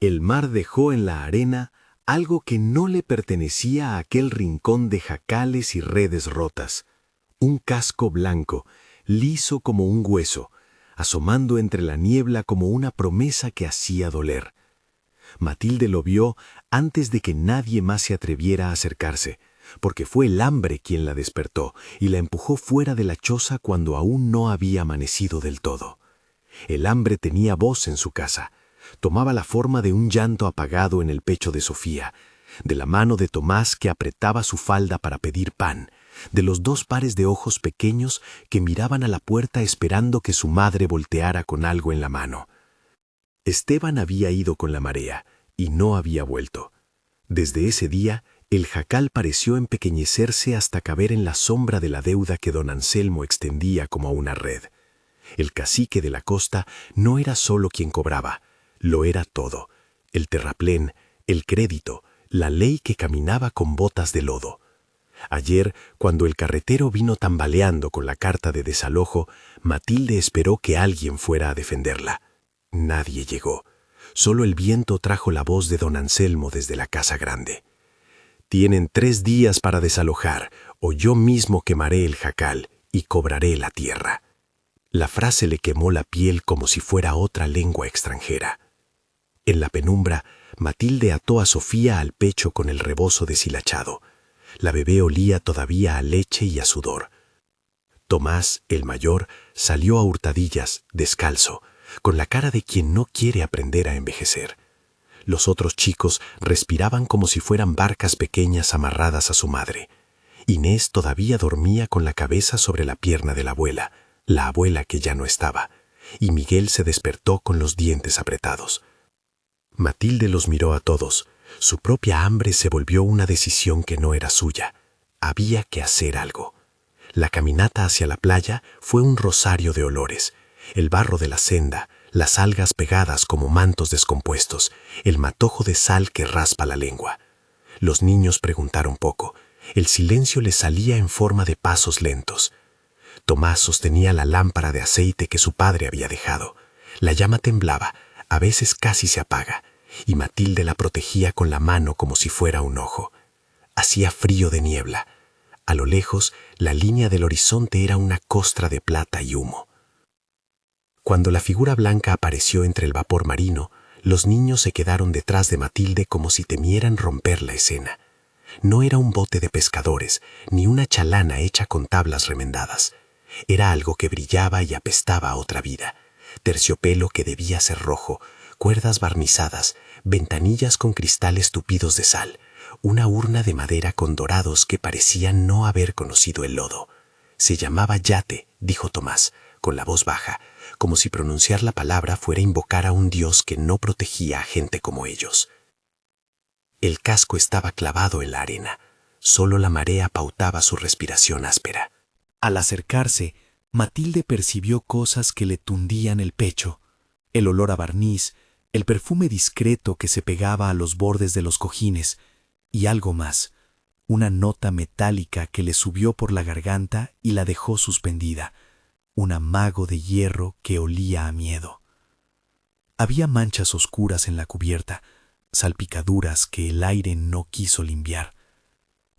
El mar dejó en la arena algo que no le pertenecía a aquel rincón de jacales y redes rotas. Un casco blanco, liso como un hueso, asomando entre la niebla como una promesa que hacía doler. Matilde lo vio antes de que nadie más se atreviera a acercarse, porque fue el hambre quien la despertó y la empujó fuera de la choza cuando aún no había amanecido del todo. El hambre tenía voz en su casa. Tomaba la forma de un llanto apagado en el pecho de Sofía, de la mano de Tomás que apretaba su falda para pedir pan, de los dos pares de ojos pequeños que miraban a la puerta esperando que su madre volteara con algo en la mano. Esteban había ido con la marea y no había vuelto. Desde ese día, el jacal pareció empequeñecerse hasta caber en la sombra de la deuda que don Anselmo extendía como una red. El cacique de la costa no era solo quien cobraba, lo era todo: el terraplén, el crédito, la ley que caminaba con botas de lodo. Ayer, cuando el carretero vino tambaleando con la carta de desalojo, Matilde esperó que alguien fuera a defenderla. Nadie llegó. Solo el viento trajo la voz de don Anselmo desde la casa grande. «Tienen 3 días para desalojar, o yo mismo quemaré el jacal y cobraré la tierra». La frase le quemó la piel como si fuera otra lengua extranjera. En la penumbra, Matilde ató a Sofía al pecho con el rebozo deshilachado. La bebé olía todavía a leche y a sudor. Tomás, el mayor, salió a hurtadillas, descalzo, con la cara de quien no quiere aprender a envejecer. Los otros chicos respiraban como si fueran barcas pequeñas amarradas a su madre. Inés todavía dormía con la cabeza sobre la pierna de la abuela que ya no estaba, y Miguel se despertó con los dientes apretados. Matilde los miró a todos. Su propia hambre se volvió una decisión que no era suya. Había que hacer algo. La caminata hacia la playa fue un rosario de olores: el barro de la senda, las algas pegadas como mantos descompuestos, el matojo de sal que raspa la lengua. Los niños preguntaron poco. El silencio les salía en forma de pasos lentos. Tomás sostenía la lámpara de aceite que su padre había dejado. La llama temblaba, a veces casi se apaga, y Matilde la protegía con la mano como si fuera un ojo. Hacía frío de niebla. A lo lejos, la línea del horizonte era una costra de plata y humo. Cuando la figura blanca apareció entre el vapor marino, los niños se quedaron detrás de Matilde como si temieran romper la escena. No era un bote de pescadores, ni una chalana hecha con tablas remendadas. Era algo que brillaba y apestaba a otra vida: terciopelo que debía ser rojo, cuerdas barnizadas, ventanillas con cristales tupidos de sal, una urna de madera con dorados que parecían no haber conocido el lodo. Se llamaba yate, dijo Tomás, con la voz baja, como si pronunciar la palabra fuera invocar a un dios que no protegía a gente como ellos. El casco estaba clavado en la arena. Solo la marea pautaba su respiración áspera. Al acercarse, Matilde percibió cosas que le tundían el pecho: el olor a barniz, el perfume discreto que se pegaba a los bordes de los cojines, y algo más: una nota metálica que le subió por la garganta y la dejó suspendida, un amago de hierro que olía a miedo. Había manchas oscuras en la cubierta, salpicaduras que el aire no quiso limpiar.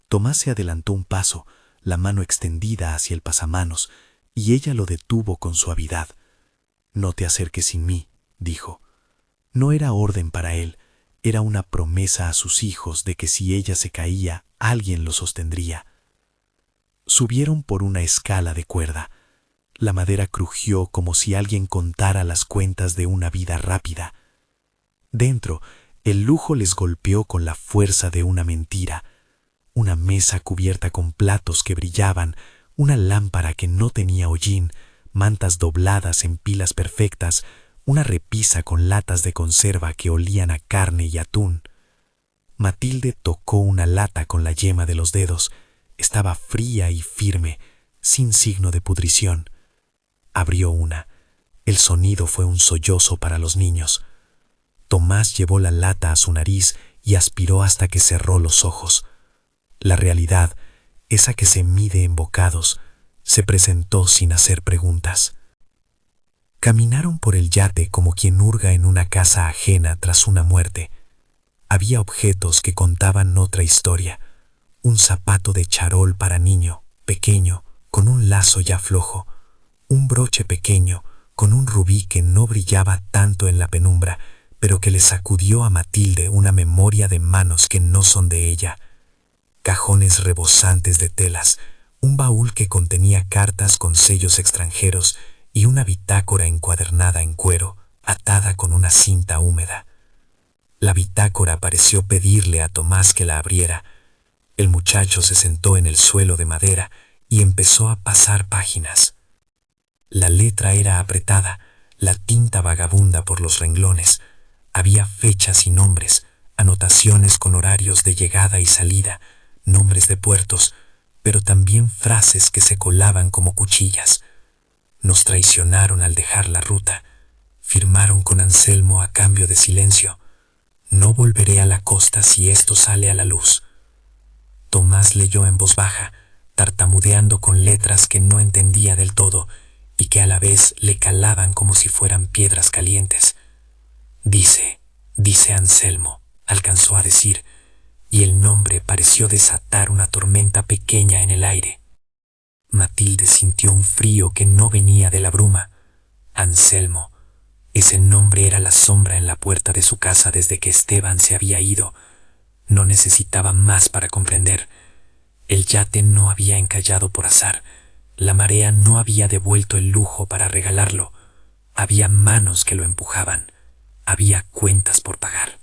Tomás se adelantó un paso, la mano extendida hacia el pasamanos, y ella lo detuvo con suavidad. «No te acerques sin mí», dijo. No era orden para él, era una promesa a sus hijos de que si ella se caía, alguien lo sostendría. Subieron por una escala de cuerda. La madera crujió como si alguien contara las cuentas de una vida rápida. Dentro, el lujo les golpeó con la fuerza de una mentira: una mesa cubierta con platos que brillaban, una lámpara que no tenía hollín, mantas dobladas en pilas perfectas, una repisa con latas de conserva que olían a carne y atún. Matilde tocó una lata con la yema de los dedos. Estaba fría y firme, sin signo de pudrición. Abrió una. El sonido fue un sollozo para los niños. Tomás llevó la lata a su nariz y aspiró hasta que cerró los ojos. La realidad, esa que se mide en bocados, se presentó sin hacer preguntas. Caminaron por el yate como quien hurga en una casa ajena tras una muerte. Había objetos que contaban otra historia. Un zapato de charol para niño, pequeño, con un lazo ya flojo. Un broche pequeño, con un rubí que no brillaba tanto en la penumbra, pero que le sacudió a Matilde una memoria de manos que no son de ella. Cajones rebosantes de telas, un baúl que contenía cartas con sellos extranjeros y una bitácora encuadernada en cuero, atada con una cinta húmeda. La bitácora pareció pedirle a Tomás que la abriera. El muchacho se sentó en el suelo de madera y empezó a pasar páginas. La letra era apretada, la tinta vagabunda por los renglones. Había fechas y nombres, anotaciones con horarios de llegada y salida, nombres de puertos, pero también frases que se colaban como cuchillas. Nos traicionaron al dejar la ruta. Firmaron con Anselmo a cambio de silencio. No volveré a la costa si esto sale a la luz. Tomás leyó en voz baja, tartamudeando con letras que no entendía del todo y que a la vez le calaban como si fueran piedras calientes. Dice Anselmo, alcanzó a decir, y el nombre pareció desatar una tormenta pequeña en el aire. Matilde sintió un frío que no venía de la bruma. Anselmo. Ese nombre era la sombra en la puerta de su casa desde que Esteban se había ido. No necesitaba más para comprender. El yate no había encallado por azar. La marea no había devuelto el lujo para regalarlo. Había manos que lo empujaban. Había cuentas por pagar.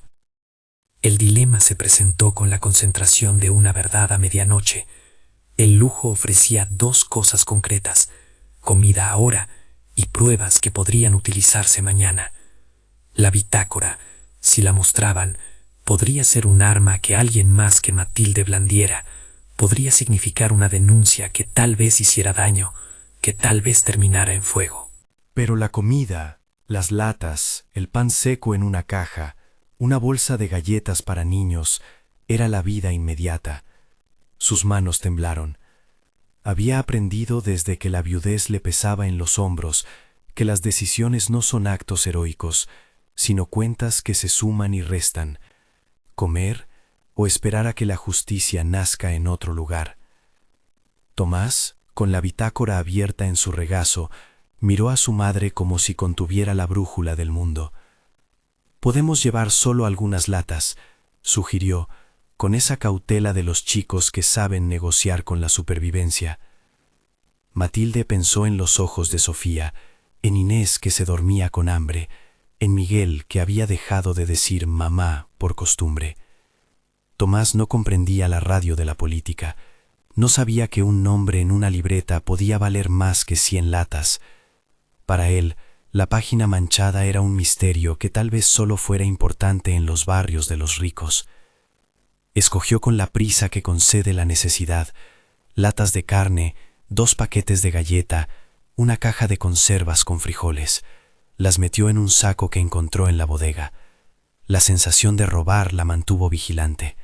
El dilema se presentó con la concentración de una verdad a medianoche. El lujo ofrecía dos cosas concretas: comida ahora y pruebas que podrían utilizarse mañana. La bitácora, si la mostraban, podría ser un arma que alguien más que Matilde blandiera. Podría significar una denuncia que tal vez hiciera daño, que tal vez terminara en fuego. Pero la comida, las latas, el pan seco en una caja, una bolsa de galletas para niños, era la vida inmediata. Sus manos temblaron. Había aprendido desde que la viudez le pesaba en los hombros que las decisiones no son actos heroicos, sino cuentas que se suman y restan. Comer o esperar a que la justicia nazca en otro lugar. Tomás, con la bitácora abierta en su regazo, miró a su madre como si contuviera la brújula del mundo. «Podemos llevar solo algunas latas», sugirió, con esa cautela de los chicos que saben negociar con la supervivencia. Matilde pensó en los ojos de Sofía, en Inés que se dormía con hambre, en Miguel que había dejado de decir mamá por costumbre. Tomás no comprendía la radio de la política, no sabía que un nombre en una libreta podía valer más que 100 latas. Para él, la página manchada era un misterio que tal vez solo fuera importante en los barrios de los ricos. Escogió con la prisa que concede la necesidad, latas de carne, 2 paquetes de galleta, una caja de conservas con frijoles. Las metió en un saco que encontró en la bodega. La sensación de robar la mantuvo vigilante.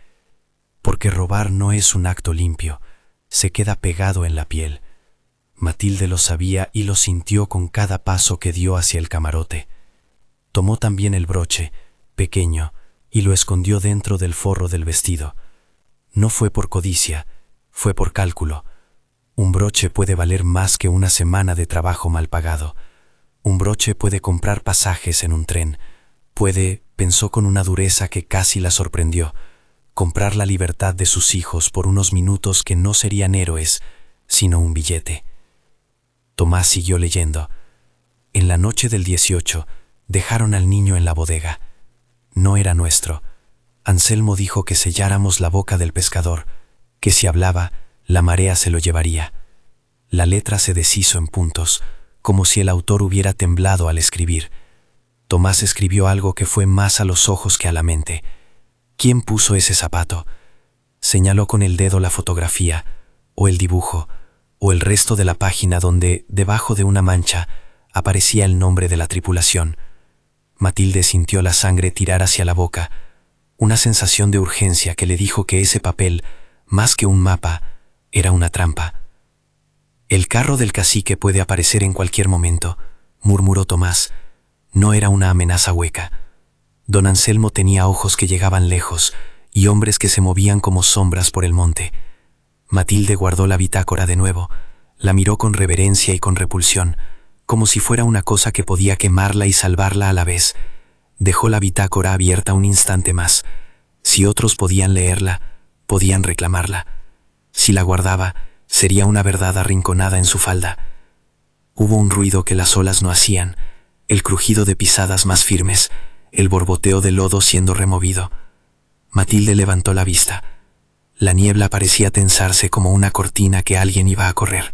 Porque robar no es un acto limpio, se queda pegado en la piel. Matilde lo sabía y lo sintió con cada paso que dio hacia el camarote. Tomó también el broche, pequeño, y lo escondió dentro del forro del vestido. No fue por codicia, fue por cálculo. Un broche puede valer más que una semana de trabajo mal pagado. Un broche puede comprar pasajes en un tren. Puede, pensó con una dureza que casi la sorprendió, comprar la libertad de sus hijos por unos minutos que no serían héroes, sino un billete. Tomás siguió leyendo. En la noche del 18 dejaron al niño en la bodega. No era nuestro. Anselmo dijo que selláramos la boca del pescador, que si hablaba, la marea se lo llevaría. La letra se deshizo en puntos, como si el autor hubiera temblado al escribir. Tomás escribió algo que fue más a los ojos que a la mente. ¿Quién puso ese zapato? Señaló con el dedo la fotografía, o el dibujo, o el resto de la página donde, debajo de una mancha, aparecía el nombre de la tripulación. Matilde sintió la sangre tirar hacia la boca, una sensación de urgencia que le dijo que ese papel, más que un mapa, era una trampa. El carro del cacique puede aparecer en cualquier momento, murmuró Tomás. No era una amenaza hueca. Don Anselmo tenía ojos que llegaban lejos y hombres que se movían como sombras por el monte. Matilde guardó la bitácora de nuevo, la miró con reverencia y con repulsión, como si fuera una cosa que podía quemarla y salvarla a la vez. Dejó la bitácora abierta un instante más. Si otros podían leerla, podían reclamarla. Si la guardaba, sería una verdad arrinconada en su falda. Hubo un ruido que las olas no hacían, el crujido de pisadas más firmes, el borboteo de lodo siendo removido. Matilde levantó la vista. La niebla parecía tensarse como una cortina que alguien iba a correr.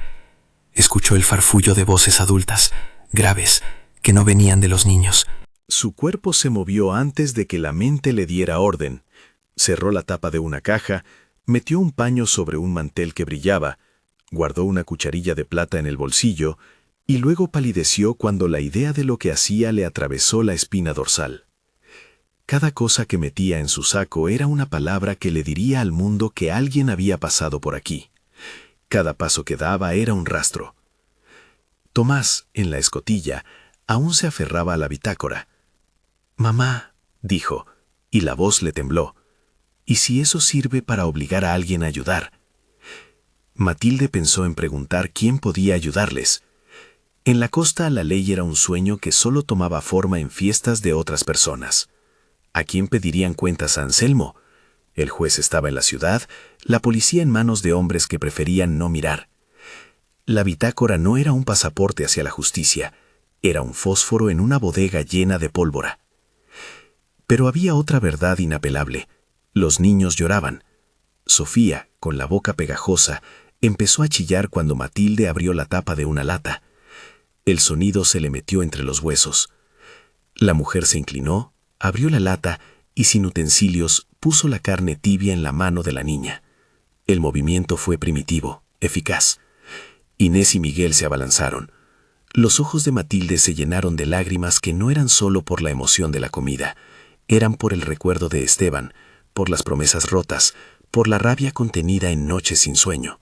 Escuchó el farfullo de voces adultas, graves, que no venían de los niños. Su cuerpo se movió antes de que la mente le diera orden. Cerró la tapa de una caja, metió un paño sobre un mantel que brillaba, guardó una cucharilla de plata en el bolsillo y luego palideció cuando la idea de lo que hacía le atravesó la espina dorsal. Cada cosa que metía en su saco era una palabra que le diría al mundo que alguien había pasado por aquí. Cada paso que daba era un rastro. Tomás, en la escotilla, aún se aferraba a la bitácora. «Mamá», dijo, y la voz le tembló. «¿Y si eso sirve para obligar a alguien a ayudar?» Matilde pensó en preguntar quién podía ayudarles. En la costa la ley era un sueño que solo tomaba forma en fiestas de otras personas. ¿A quién pedirían cuentas a Anselmo? El juez estaba en la ciudad, la policía en manos de hombres que preferían no mirar. La bitácora no era un pasaporte hacia la justicia, era un fósforo en una bodega llena de pólvora. Pero había otra verdad inapelable. Los niños lloraban. Sofía, con la boca pegajosa, empezó a chillar cuando Matilde abrió la tapa de una lata. El sonido se le metió entre los huesos. La mujer se inclinó, abrió la lata y sin utensilios puso la carne tibia en la mano de la niña. El movimiento fue primitivo, eficaz. Inés y Miguel se abalanzaron. Los ojos de Matilde se llenaron de lágrimas que no eran solo por la emoción de la comida, eran por el recuerdo de Esteban, por las promesas rotas, por la rabia contenida en noches sin sueño.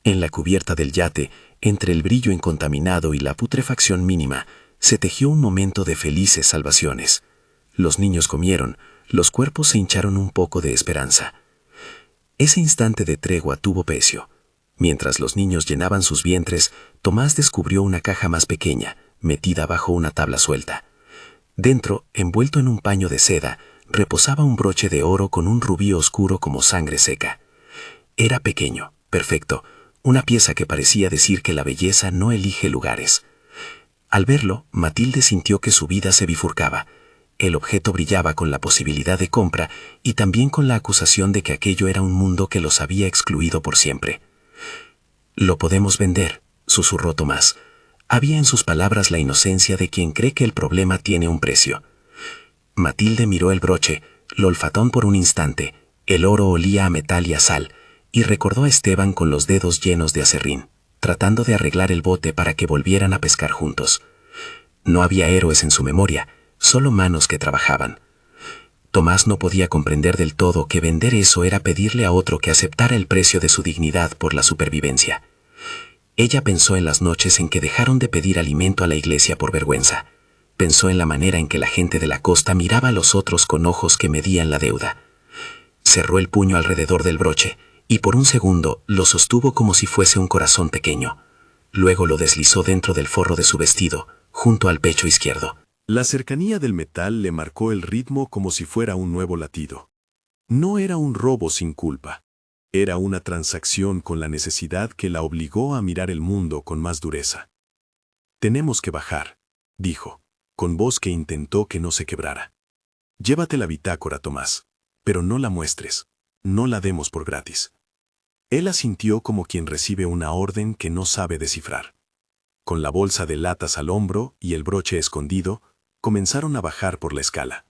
En la cubierta del yate, entre el brillo incontaminado y la putrefacción mínima, se tejió un momento de felices salvaciones. Los niños comieron, los cuerpos se hincharon un poco de esperanza. Ese instante de tregua tuvo precio. Mientras los niños llenaban sus vientres, Tomás descubrió una caja más pequeña, metida bajo una tabla suelta. Dentro, envuelto en un paño de seda, reposaba un broche de oro con un rubí oscuro como sangre seca. Era pequeño, perfecto, una pieza que parecía decir que la belleza no elige lugares. Al verlo, Matilde sintió que su vida se bifurcaba. El objeto brillaba con la posibilidad de compra y también con la acusación de que aquello era un mundo que los había excluido por siempre. «Lo podemos vender», susurró Tomás. Había en sus palabras la inocencia de quien cree que el problema tiene un precio. Matilde miró el broche, lo olfató por un instante. El oro olía a metal y a sal, y recordó a Esteban con los dedos llenos de aserrín, tratando de arreglar el bote para que volvieran a pescar juntos. No había héroes en su memoria, solo manos que trabajaban. Tomás no podía comprender del todo que vender eso era pedirle a otro que aceptara el precio de su dignidad por la supervivencia. Ella pensó en las noches en que dejaron de pedir alimento a la iglesia por vergüenza. Pensó en la manera en que la gente de la costa miraba a los otros con ojos que medían la deuda. Cerró el puño alrededor del broche y por un segundo lo sostuvo como si fuese un corazón pequeño. Luego lo deslizó dentro del forro de su vestido, junto al pecho izquierdo. La cercanía del metal le marcó el ritmo como si fuera un nuevo latido. No era un robo sin culpa. Era una transacción con la necesidad que la obligó a mirar el mundo con más dureza. «Tenemos que bajar», dijo, con voz que intentó que no se quebrara. «Llévate la bitácora, Tomás, pero no la muestres, no la demos por gratis». Él asintió como quien recibe una orden que no sabe descifrar. Con la bolsa de latas al hombro y el broche escondido, comenzaron a bajar por la escala.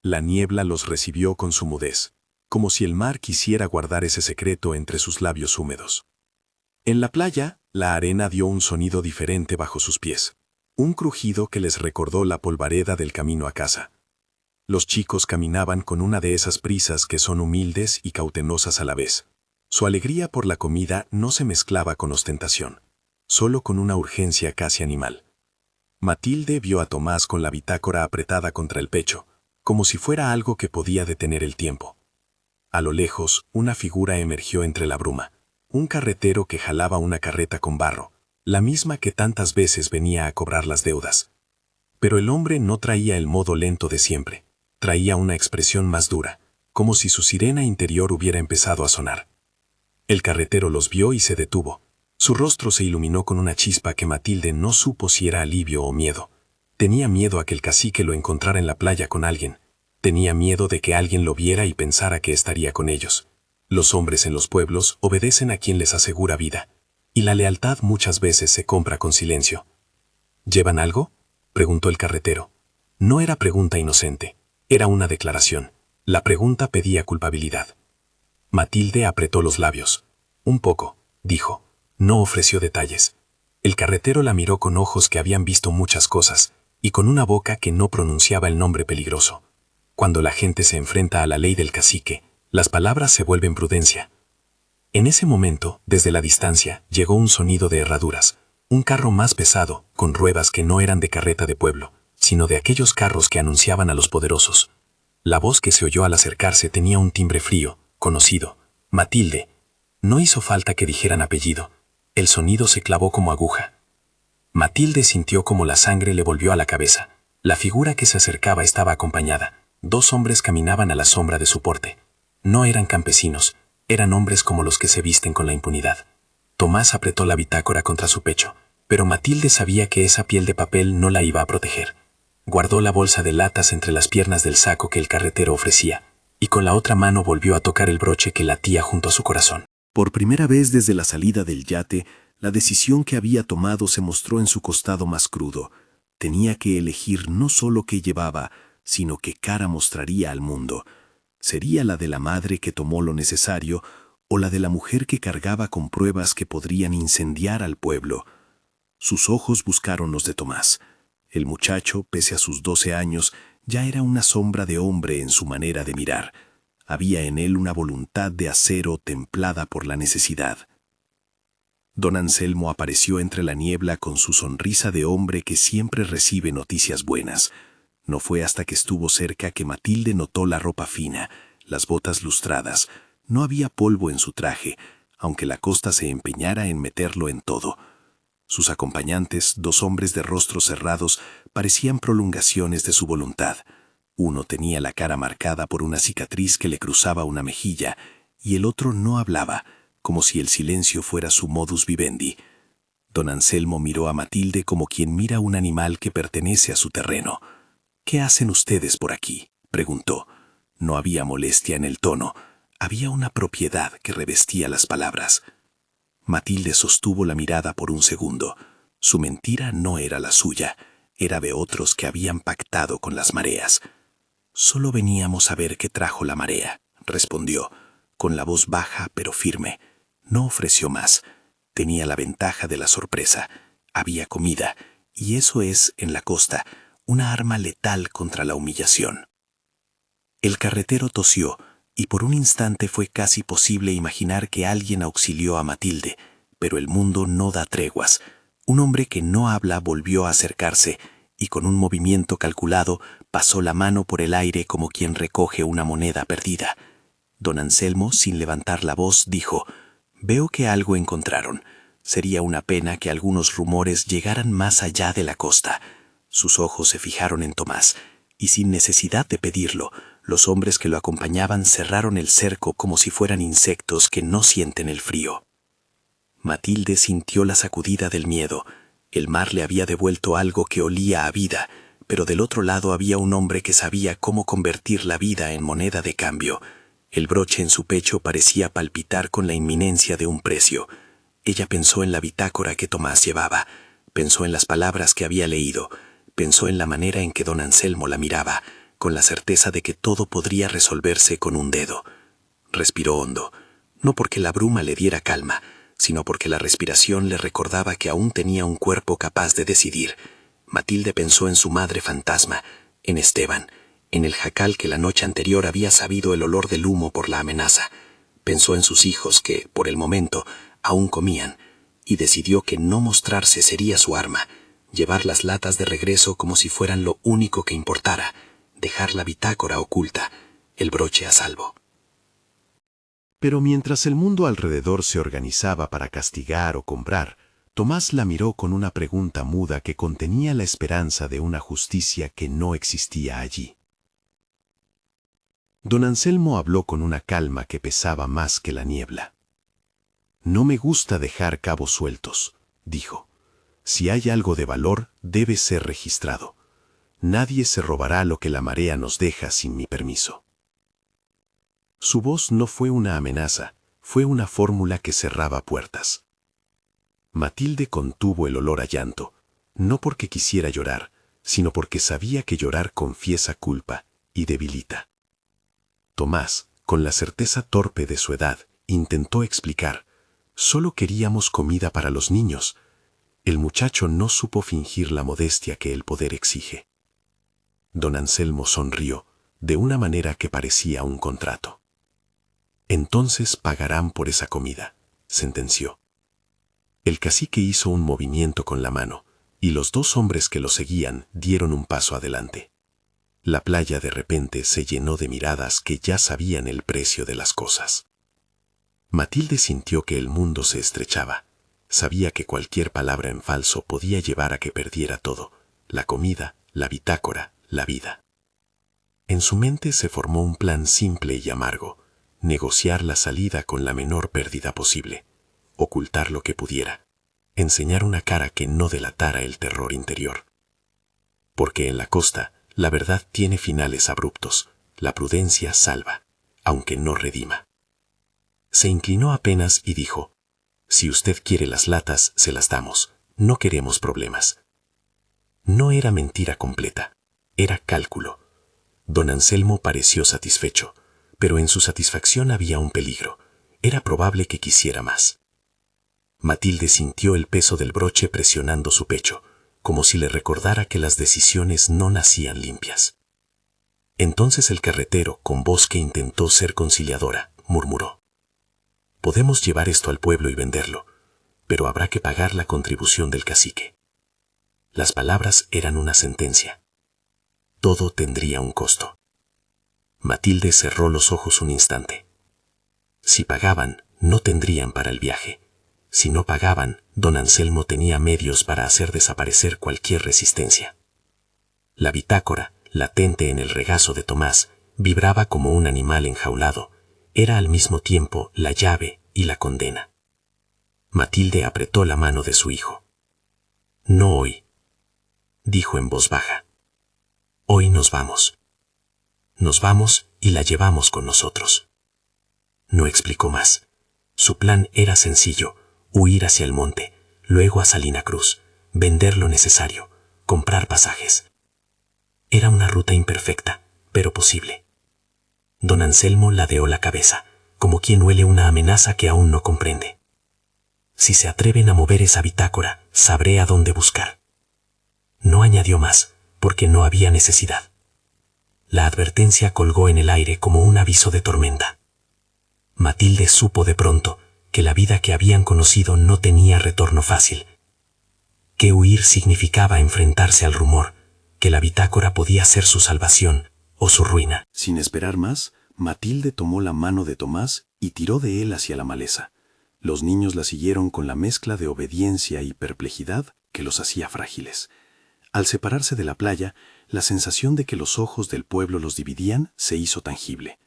La niebla los recibió con su mudez, como si el mar quisiera guardar ese secreto entre sus labios húmedos. En la playa, la arena dio un sonido diferente bajo sus pies, un crujido que les recordó la polvareda del camino a casa. Los chicos caminaban con una de esas prisas que son humildes y cautelosas a la vez. Su alegría por la comida no se mezclaba con ostentación, solo con una urgencia casi animal. Matilde vio a Tomás con la bitácora apretada contra el pecho, como si fuera algo que podía detener el tiempo. A lo lejos, una figura emergió entre la bruma, un carretero que jalaba una carreta con barro, la misma que tantas veces venía a cobrar las deudas. Pero el hombre no traía el modo lento de siempre, traía una expresión más dura, como si su sirena interior hubiera empezado a sonar. El carretero los vio y se detuvo. Su rostro se iluminó con una chispa que Matilde no supo si era alivio o miedo. Tenía miedo a que el cacique lo encontrara en la playa con alguien. Tenía miedo de que alguien lo viera y pensara que estaría con ellos. Los hombres en los pueblos obedecen a quien les asegura vida, y la lealtad muchas veces se compra con silencio. ¿Llevan algo?, preguntó el carretero. No era pregunta inocente, era una declaración. La pregunta pedía culpabilidad. Matilde apretó los labios. Un poco, dijo. No ofreció detalles. El carretero la miró con ojos que habían visto muchas cosas, y con una boca que no pronunciaba el nombre peligroso. Cuando la gente se enfrenta a la ley del cacique, las palabras se vuelven prudencia. En ese momento, desde la distancia, llegó un sonido de herraduras, un carro más pesado, con ruedas que no eran de carreta de pueblo, sino de aquellos carros que anunciaban a los poderosos. La voz que se oyó al acercarse tenía un timbre frío, conocido. Matilde. No hizo falta que dijeran apellido. El sonido se clavó como aguja. Matilde sintió como la sangre le volvió a la cabeza. La figura que se acercaba estaba acompañada. 2 hombres caminaban a la sombra de su porte. No eran campesinos, eran hombres como los que se visten con la impunidad. Tomás apretó la bitácora contra su pecho, pero Matilde sabía que esa piel de papel no la iba a proteger. Guardó la bolsa de latas entre las piernas del saco que el carretero ofrecía, y con la otra mano volvió a tocar el broche que latía junto a su corazón. Por primera vez desde la salida del yate, la decisión que había tomado se mostró en su costado más crudo. Tenía que elegir no solo qué llevaba, sino qué cara mostraría al mundo. ¿Sería la de la madre que tomó lo necesario o la de la mujer que cargaba con pruebas que podrían incendiar al pueblo? Sus ojos buscaron los de Tomás. El muchacho, pese a sus 12 años, ya era una sombra de hombre en su manera de mirar. Había en él una voluntad de acero templada por la necesidad. Don Anselmo apareció entre la niebla con su sonrisa de hombre que siempre recibe noticias buenas. No fue hasta que estuvo cerca que Matilde notó la ropa fina, las botas lustradas. No había polvo en su traje, aunque la costa se empeñara en meterlo en todo. Sus acompañantes, 2 hombres de rostros cerrados, parecían prolongaciones de su voluntad. Uno tenía la cara marcada por una cicatriz que le cruzaba una mejilla, y el otro no hablaba, como si el silencio fuera su modus vivendi. Don Anselmo miró a Matilde como quien mira un animal que pertenece a su terreno. «¿Qué hacen ustedes por aquí?», preguntó. No había molestia en el tono, había una propiedad que revestía las palabras. Matilde sostuvo la mirada por un segundo. Su mentira no era la suya, era de otros que habían pactado con las mareas. «Solo veníamos a ver qué trajo la marea», respondió, con la voz baja pero firme. No ofreció más. Tenía la ventaja de la sorpresa. Había comida, y eso es, en la costa, una arma letal contra la humillación. El carretero tosió, y por un instante fue casi posible imaginar que alguien auxilió a Matilde, pero el mundo no da treguas. Un hombre que no habla volvió a acercarse, y con un movimiento calculado pasó la mano por el aire como quien recoge una moneda perdida. Don Anselmo, sin levantar la voz, dijo: «Veo que algo encontraron. Sería una pena que algunos rumores llegaran más allá de la costa». Sus ojos se fijaron en Tomás, y sin necesidad de pedirlo, los hombres que lo acompañaban cerraron el cerco como si fueran insectos que no sienten el frío. Matilde sintió la sacudida del miedo. El mar le había devuelto algo que olía a vida, pero del otro lado había un hombre que sabía cómo convertir la vida en moneda de cambio. El broche en su pecho parecía palpitar con la inminencia de un precio. Ella pensó en la bitácora que Tomás llevaba, pensó en las palabras que había leído, pensó en la manera en que don Anselmo la miraba, con la certeza de que todo podría resolverse con un dedo. Respiró hondo, no porque la bruma le diera calma, sino porque la respiración le recordaba que aún tenía un cuerpo capaz de decidir. Matilde pensó en su madre fantasma, en Esteban, en el jacal que la noche anterior había sabido el olor del humo por la amenaza. Pensó en sus hijos que, por el momento, aún comían, y decidió que no mostrarse sería su arma. llevar las latas de regreso como si fueran lo único que importara, dejar la bitácora oculta, el broche a salvo. Pero mientras el mundo alrededor se organizaba para castigar o comprar, Tomás la miró con una pregunta muda que contenía la esperanza de una justicia que no existía allí. Don Anselmo habló con una calma que pesaba más que la niebla. «No me gusta dejar cabos sueltos», dijo. «Si hay algo de valor, debe ser registrado. Nadie se robará lo que la marea nos deja sin mi permiso». Su voz no fue una amenaza, fue una fórmula que cerraba puertas. Matilde contuvo el olor a llanto, no porque quisiera llorar, sino porque sabía que llorar confiesa culpa y debilita. Tomás, con la certeza torpe de su edad, intentó explicar: «Solo queríamos comida para los niños». El muchacho no supo fingir la modestia que el poder exige. Don Anselmo sonrió, de una manera que parecía un contrato. «Entonces pagarán por esa comida», sentenció. El cacique hizo un movimiento con la mano, y los dos hombres que lo seguían dieron un paso adelante. La playa de repente se llenó de miradas que ya sabían el precio de las cosas. Matilde sintió que el mundo se estrechaba. Sabía que cualquier palabra en falso podía llevar a que perdiera todo: la comida, la bitácora, la vida. En su mente se formó un plan simple y amargo: negociar la salida con la menor pérdida posible, ocultar lo que pudiera, enseñar una cara que no delatara el terror interior. Porque en la costa, la verdad tiene finales abruptos, la prudencia salva, aunque no redima. Se inclinó apenas y dijo: «Si usted quiere las latas, se las damos, no queremos problemas». No era mentira completa, era cálculo. Don Anselmo pareció satisfecho, pero en su satisfacción había un peligro. Era probable que quisiera más. Matilde sintió el peso del broche presionando su pecho, como si le recordara que las decisiones no nacían limpias. Entonces el carretero, con voz que intentó ser conciliadora, murmuró: «Podemos llevar esto al pueblo y venderlo, pero habrá que pagar la contribución del cacique». Las palabras eran una sentencia. Todo tendría un costo. Matilde cerró los ojos un instante. Si pagaban, no tendrían para el viaje. Si no pagaban, don Anselmo tenía medios para hacer desaparecer cualquier resistencia. La bitácora, latente en el regazo de Tomás, vibraba como un animal enjaulado. Era al mismo tiempo la llave y la condena. Matilde apretó la mano de su hijo. «No hoy», dijo en voz baja. «Hoy nos vamos. Nos vamos y la llevamos con nosotros». No explicó más. Su plan era sencillo: huir hacia el monte, luego a Salina Cruz, vender lo necesario, comprar pasajes. Era una ruta imperfecta, pero posible. Don Anselmo ladeó la cabeza, como quien huele una amenaza que aún no comprende. «Si se atreven a mover esa bitácora, sabré a dónde buscar». No añadió más, porque no había necesidad. La advertencia colgó en el aire como un aviso de tormenta. Matilde supo de pronto que la vida que habían conocido no tenía retorno fácil, que huir significaba enfrentarse al rumor, que la bitácora podía ser su salvación o su ruina. Sin esperar más, Matilde tomó la mano de Tomás y tiró de él hacia la maleza. Los niños la siguieron con la mezcla de obediencia y perplejidad que los hacía frágiles. Al separarse de la playa, la sensación de que los ojos del pueblo los dividían se hizo tangible.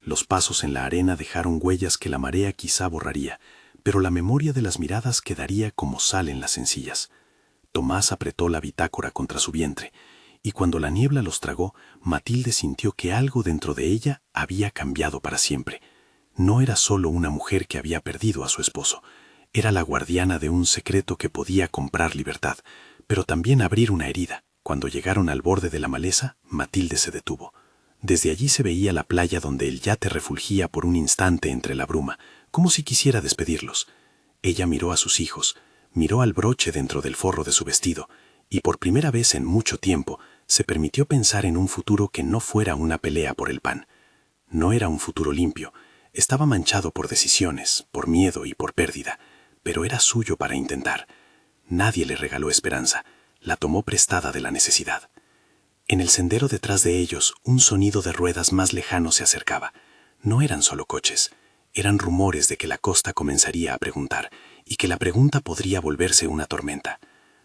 Los pasos en la arena dejaron huellas que la marea quizá borraría, pero la memoria de las miradas quedaría como sal en las encías. Tomás apretó la bitácora contra su vientre, y cuando la niebla los tragó, Matilde sintió que algo dentro de ella había cambiado para siempre. No era solo una mujer que había perdido a su esposo, era la guardiana de un secreto que podía comprar libertad, pero también abrir una herida. Cuando llegaron al borde de la maleza, Matilde se detuvo. Desde allí se veía la playa donde el yate refulgía por un instante entre la bruma, como si quisiera despedirlos. Ella miró a sus hijos, miró al broche dentro del forro de su vestido, y por primera vez en mucho tiempo se permitió pensar en un futuro que no fuera una pelea por el pan. No era un futuro limpio, estaba manchado por decisiones, por miedo y por pérdida, pero era suyo para intentar. Nadie le regaló esperanza. la tomó prestada de la necesidad. En el sendero detrás de ellos, un sonido de ruedas más lejano se acercaba. No eran solo coches, eran rumores de que la costa comenzaría a preguntar, y que la pregunta podría volverse una tormenta.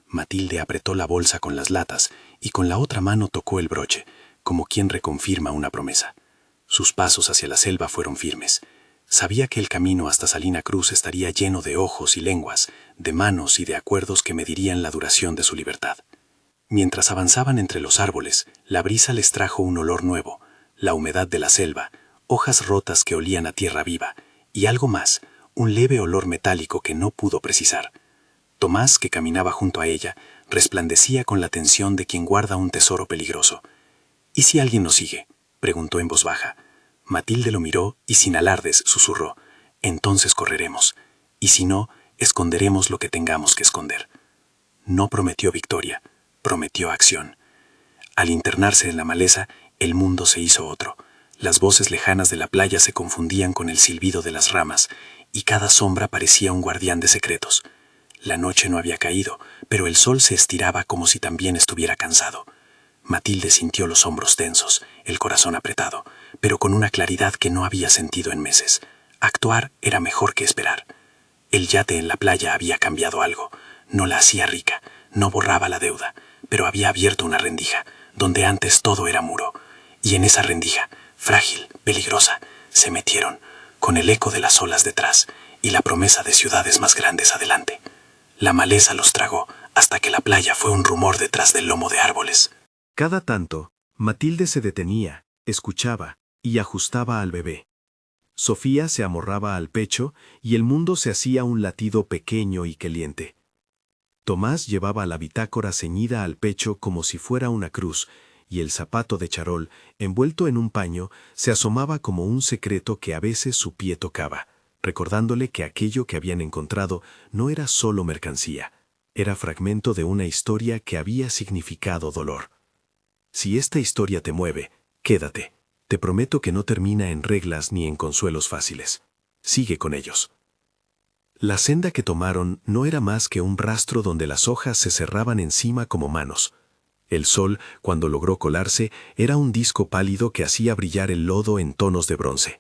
Matilde apretó la bolsa con las latas y con la otra mano tocó el broche, como quien reconfirma una promesa. Sus pasos hacia la selva fueron firmes. Sabía que el camino hasta Salina Cruz estaría lleno de ojos y lenguas, de manos y de acuerdos que medirían la duración de su libertad. Mientras avanzaban entre los árboles, la brisa les trajo un olor nuevo, la humedad de la selva, hojas rotas que olían a tierra viva, y algo más, un leve olor metálico que no pudo precisar. Tomás, que caminaba junto a ella, resplandecía con la tensión de quien guarda un tesoro peligroso. «¿Y si alguien nos sigue?», preguntó en voz baja. Matilde lo miró y sin alardes susurró: «Entonces correremos, y si no, esconderemos lo que tengamos que esconder». No prometió victoria, prometió acción. Al internarse en la maleza, el mundo se hizo otro. Las voces lejanas de la playa se confundían con el silbido de las ramas, y cada sombra parecía un guardián de secretos. La noche no había caído, pero el sol se estiraba como si también estuviera cansado. Matilde sintió los hombros tensos, el corazón apretado, pero con una claridad que no había sentido en meses. Actuar era mejor que esperar. El yate en la playa había cambiado algo. No la hacía rica, no borraba la deuda, pero había abierto una rendija, donde antes todo era muro. Y en esa rendija, frágil, peligrosa, se metieron, con el eco de las olas detrás y la promesa de ciudades más grandes adelante. La maleza los tragó hasta que la playa fue un rumor detrás del lomo de árboles. Cada tanto, Matilde se detenía, escuchaba y ajustaba al bebé. Sofía se amorraba al pecho y el mundo se hacía un latido pequeño y caliente. Tomás llevaba la bitácora ceñida al pecho como si fuera una cruz, y el zapato de charol, envuelto en un paño, se asomaba como un secreto que a veces su pie tocaba, recordándole que aquello que habían encontrado no era solo mercancía, era fragmento de una historia que había significado dolor. Si esta historia te mueve, quédate. Te prometo que no termina en reglas ni en consuelos fáciles. Sigue con ellos. La senda que tomaron no era más que un rastro donde las hojas se cerraban encima como manos. El sol, cuando logró colarse, era un disco pálido que hacía brillar el lodo en tonos de bronce.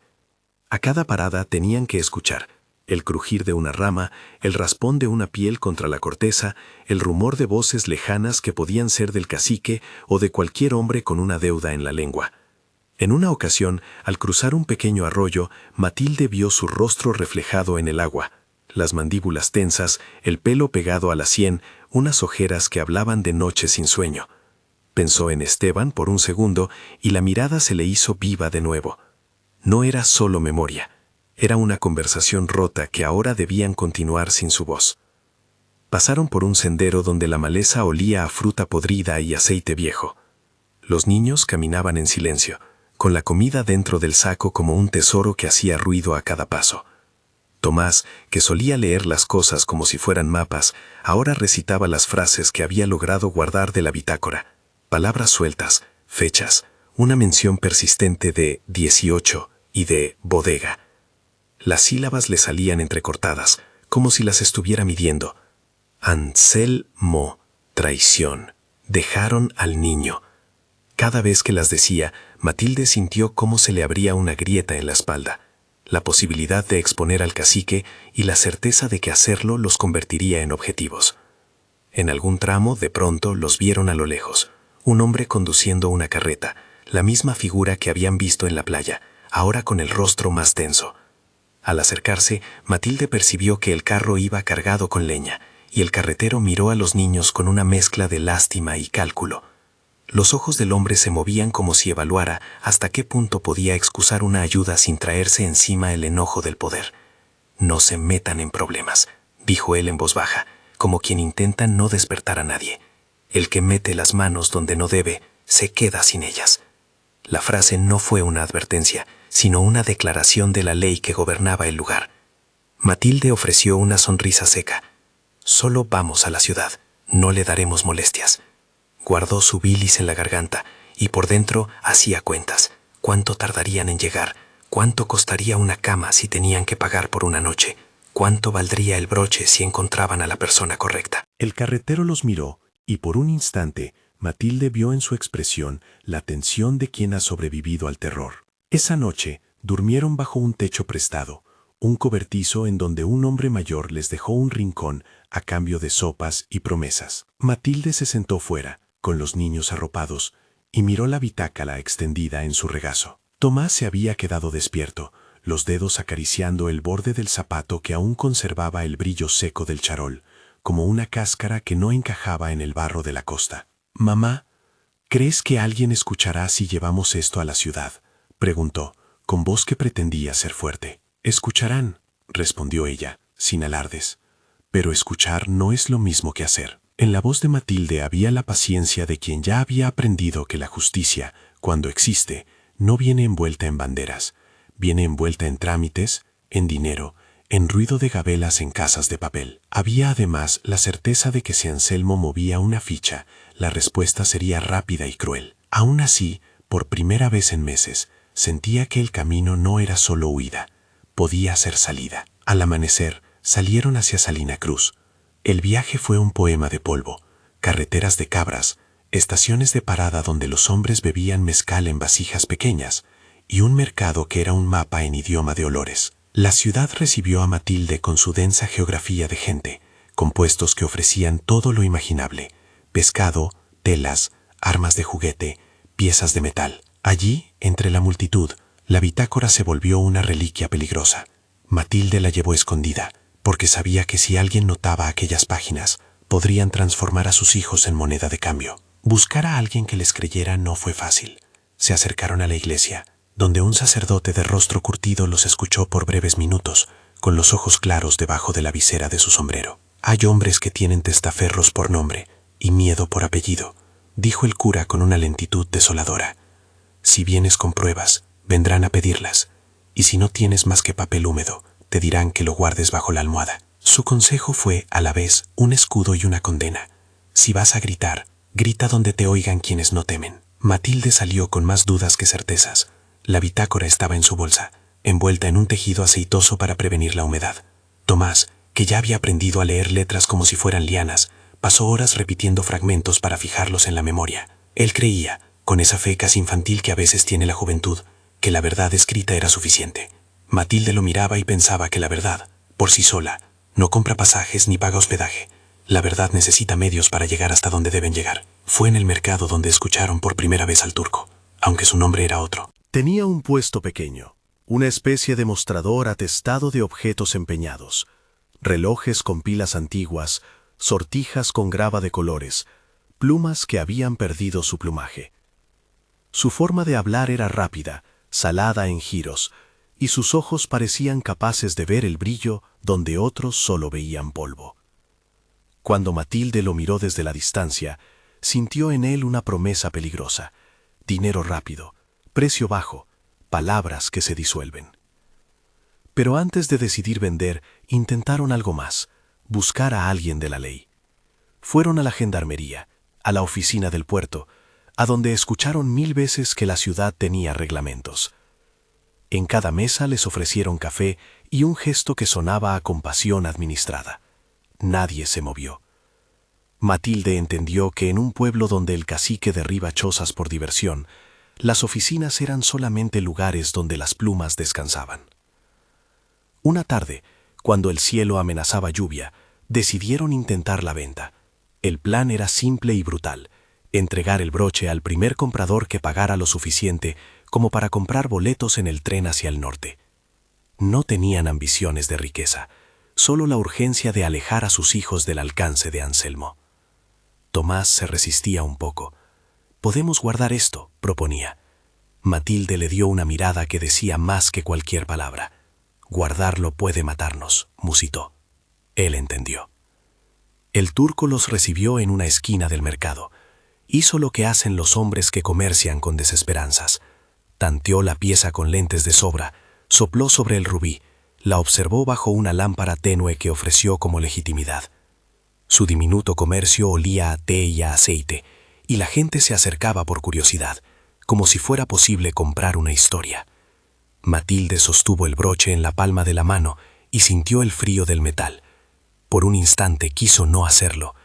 A cada parada tenían que escuchar el crujir de una rama, el raspón de una piel contra la corteza, el rumor de voces lejanas que podían ser del cacique o de cualquier hombre con una deuda en la lengua. En una ocasión, al cruzar un pequeño arroyo, Matilde vio su rostro reflejado en el agua, las mandíbulas tensas, el pelo pegado a la sien, unas ojeras que hablaban de noche sin sueño. Pensó en Esteban por un segundo y la mirada se le hizo viva de nuevo. No era solo memoria, era una conversación rota que ahora debían continuar sin su voz. Pasaron por un sendero donde la maleza olía a fruta podrida y aceite viejo. Los niños caminaban en silencio, con la comida dentro del saco como un tesoro que hacía ruido a cada paso. Tomás, que solía leer las cosas como si fueran mapas, ahora recitaba las frases que había logrado guardar de la bitácora. Palabras sueltas, fechas, una mención persistente de 18 y de bodega. Las sílabas le salían entrecortadas, como si las estuviera midiendo. Anselmo, traición, dejaron al niño. Cada vez que las decía, Matilde sintió cómo se le abría una grieta en la espalda, la posibilidad de exponer al cacique y la certeza de que hacerlo los convertiría en objetivos. En algún tramo, de pronto, los vieron a lo lejos, un hombre conduciendo una carreta, la misma figura que habían visto en la playa, ahora con el rostro más tenso. Al acercarse, Matilde percibió que el carro iba cargado con leña, y el carretero miró a los niños con una mezcla de lástima y cálculo. Los ojos del hombre se movían como si evaluara hasta qué punto podía excusar una ayuda sin traerse encima el enojo del poder. «No se metan en problemas», dijo él en voz baja, como quien intenta no despertar a nadie. «El que mete las manos donde no debe, se queda sin ellas». La frase no fue una advertencia, sino una declaración de la ley que gobernaba el lugar. Matilde ofreció una sonrisa seca. «Solo vamos a la ciudad, no le daremos molestias». Guardó su bilis en la garganta y por dentro hacía cuentas. ¿Cuánto tardarían en llegar? ¿Cuánto costaría una cama si tenían que pagar por una noche? ¿Cuánto valdría el broche si encontraban a la persona correcta? El carretero los miró Y por un instante, Matilde vio en su expresión la tensión de quien ha sobrevivido al terror. Esa noche, durmieron bajo un techo prestado, un cobertizo en donde un hombre mayor les dejó un rincón a cambio de sopas y promesas. Matilde se sentó fuera, con los niños arropados, y miró la bitácora extendida en su regazo. Tomás se había quedado despierto, los dedos acariciando el borde del zapato que aún conservaba el brillo seco del charol, como una cáscara que no encajaba en el barro de la costa. «Mamá, ¿crees que alguien escuchará si llevamos esto a la ciudad?», preguntó, con voz que pretendía ser fuerte. «Escucharán», respondió ella, sin alardes. «Pero escuchar no es lo mismo que hacer». En la voz de Matilde había la paciencia de quien ya había aprendido que la justicia, cuando existe, no viene envuelta en banderas, viene envuelta en trámites, en dinero, en ruido de gabelas en casas de papel. Había además la certeza de que si Anselmo movía una ficha, la respuesta sería rápida y cruel. Aún así, por primera vez en meses, sentía que el camino no era solo huida, podía ser salida. Al amanecer, salieron hacia Salina Cruz. El viaje fue un poema de polvo, carreteras de cabras, estaciones de parada donde los hombres bebían mezcal en vasijas pequeñas, y un mercado que era un mapa en idioma de olores. La ciudad recibió a Matilde con su densa geografía de gente, compuestos que ofrecían todo lo imaginable: pescado, telas, armas de juguete, piezas de metal. Allí, entre la multitud, la bitácora se volvió una reliquia peligrosa. Matilde la llevó escondida, porque sabía que si alguien notaba aquellas páginas, podrían transformar a sus hijos en moneda de cambio. Buscar a alguien que les creyera no fue fácil. Se acercaron a la iglesia, donde un sacerdote de rostro curtido los escuchó por breves minutos, con los ojos claros debajo de la visera de su sombrero. «Hay hombres que tienen testaferros por nombre y miedo por apellido», dijo el cura con una lentitud desoladora. «Si vienes con pruebas, vendrán a pedirlas, y si no tienes más que papel húmedo, te dirán que lo guardes bajo la almohada». Su consejo fue, a la vez, un escudo y una condena. Si vas a gritar, grita donde te oigan quienes no temen. Matilde salió con más dudas que certezas. La bitácora estaba en su bolsa, envuelta en un tejido aceitoso para prevenir la humedad. Tomás, que ya había aprendido a leer letras como si fueran lianas, pasó horas repitiendo fragmentos para fijarlos en la memoria. Él creía, con esa fe casi infantil que a veces tiene la juventud, que la verdad escrita era suficiente. Matilde lo miraba y pensaba que la verdad, por sí sola, no compra pasajes ni paga hospedaje. La verdad necesita medios para llegar hasta donde deben llegar. Fue en el mercado donde escucharon por primera vez al turco, aunque su nombre era otro. Tenía un puesto pequeño, una especie de mostrador atestado de objetos empeñados, relojes con pilas antiguas, sortijas con grava de colores, plumas que habían perdido su plumaje. Su forma de hablar era rápida, salada en giros, y sus ojos parecían capaces de ver el brillo donde otros solo veían polvo. Cuando Matilde lo miró desde la distancia, sintió en él una promesa peligrosa: dinero rápido, precio bajo, palabras que se disuelven. Pero antes de decidir vender, intentaron algo más: buscar a alguien de la ley. Fueron a la gendarmería, a la oficina del puerto, a donde escucharon 1000 veces que la ciudad tenía reglamentos. En cada mesa les ofrecieron café y un gesto que sonaba a compasión administrada. Nadie se movió. Matilde entendió que en un pueblo donde el cacique derriba chozas por diversión, las oficinas eran solamente lugares donde las plumas descansaban. Una tarde, cuando el cielo amenazaba lluvia, decidieron intentar la venta. El plan era simple y brutal: entregar el broche al primer comprador que pagara lo suficiente como para comprar boletos en el tren hacia el norte. No tenían ambiciones de riqueza, solo la urgencia de alejar a sus hijos del alcance de Anselmo. Tomás se resistía un poco. «Podemos guardar esto», proponía. Matilde le dio una mirada que decía más que cualquier palabra. «Guardarlo puede matarnos», musitó. Él entendió. El turco los recibió en una esquina del mercado. Hizo lo que hacen los hombres que comercian con desesperanzas. Tanteó la pieza con lentes de sobra, sopló sobre el rubí, la observó bajo una lámpara tenue que ofreció como legitimidad. Su diminuto comercio olía a té y a aceite, y la gente se acercaba por curiosidad, como si fuera posible comprar una historia. Matilde sostuvo el broche en la palma de la mano y sintió el frío del metal. Por un instante quiso no hacerlo.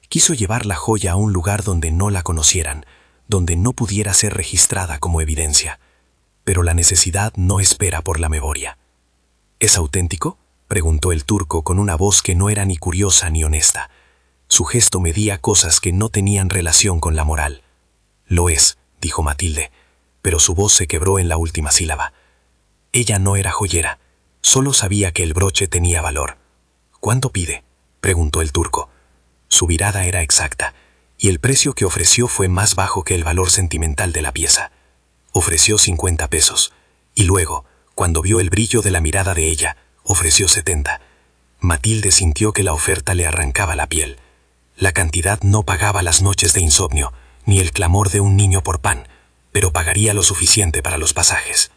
Quiso llevar la joya a un lugar donde no la conocieran, donde no pudiera ser registrada como evidencia. Pero la necesidad no espera por la memoria. ¿Es auténtico?, preguntó el turco con una voz que no era ni curiosa ni honesta. Su gesto medía cosas que no tenían relación con la moral. Lo es, dijo Matilde, pero su voz se quebró en la última sílaba. Ella no era joyera, solo sabía que el broche tenía valor. ¿Cuánto pide?, preguntó el turco. Su mirada era exacta, y el precio que ofreció fue más bajo que el valor sentimental de la pieza. Ofreció 50 pesos, y luego, cuando vio el brillo de la mirada de ella, ofreció 70. Matilde sintió que la oferta le arrancaba la piel. La cantidad no pagaba las noches de insomnio, ni el clamor de un niño por pan, pero pagaría lo suficiente para los pasajes.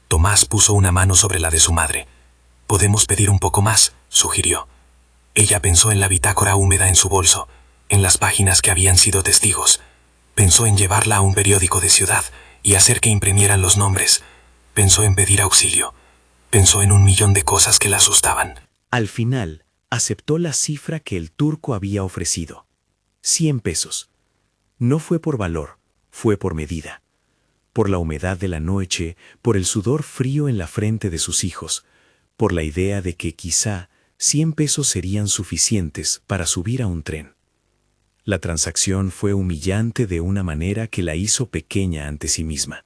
Tomás puso una mano sobre la de su madre. «¿Podemos pedir un poco más?», sugirió. Ella pensó en la bitácora húmeda en su bolso, en las páginas que habían sido testigos. Pensó en llevarla a un periódico de ciudad y hacer que imprimieran los nombres. Pensó en pedir auxilio. Pensó en 1.000.000 de cosas que la asustaban. Al final, aceptó la cifra que el turco había ofrecido. 100 pesos. No fue por valor, fue por medida. Por la humedad de la noche, por el sudor frío en la frente de sus hijos, por la idea de que quizá 100 pesos serían suficientes para subir a un tren. La transacción fue humillante de una manera que la hizo pequeña ante sí misma.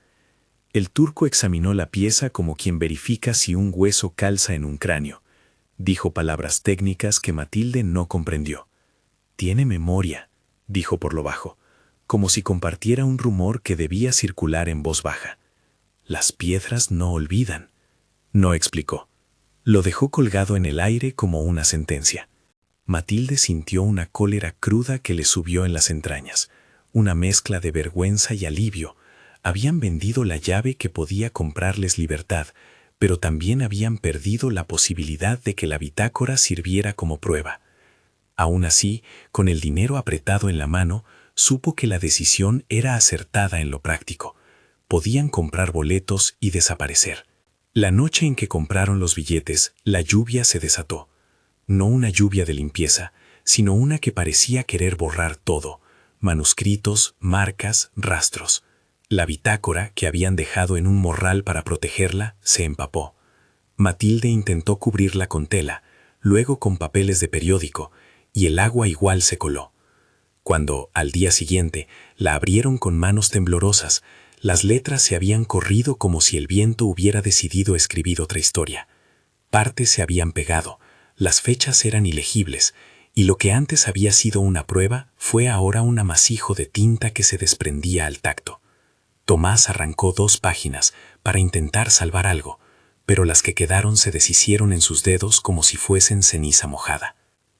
El turco examinó la pieza como quien verifica si un hueso calza en un cráneo. Dijo palabras técnicas que Matilde no comprendió. «Tiene memoria», dijo por lo bajo, como si compartiera un rumor que debía circular en voz baja. «Las piedras no olvidan», no explicó. Lo dejó colgado en el aire como una sentencia. Matilde sintió una cólera cruda que le subió en las entrañas, una mezcla de vergüenza y alivio. Habían vendido la llave que podía comprarles libertad, pero también habían perdido la posibilidad de que la bitácora sirviera como prueba. Aún así, con el dinero apretado en la mano, supo que la decisión era acertada en lo práctico. Podían comprar boletos y desaparecer. La noche en que compraron los billetes, la lluvia se desató. No una lluvia de limpieza, sino una que parecía querer borrar todo: manuscritos, marcas, rastros. La bitácora, que habían dejado en un morral para protegerla, se empapó. Matilde intentó cubrirla con tela, luego con papeles de periódico, y el agua igual se coló. Cuando, al día siguiente, la abrieron con manos temblorosas, las letras se habían corrido como si el viento hubiera decidido escribir otra historia. Partes se habían pegado, las fechas eran ilegibles, y lo que antes había sido una prueba fue ahora un amasijo de tinta que se desprendía al tacto. Tomás arrancó 2 páginas para intentar salvar algo, pero las que quedaron se deshicieron en sus dedos como si fuesen ceniza mojada.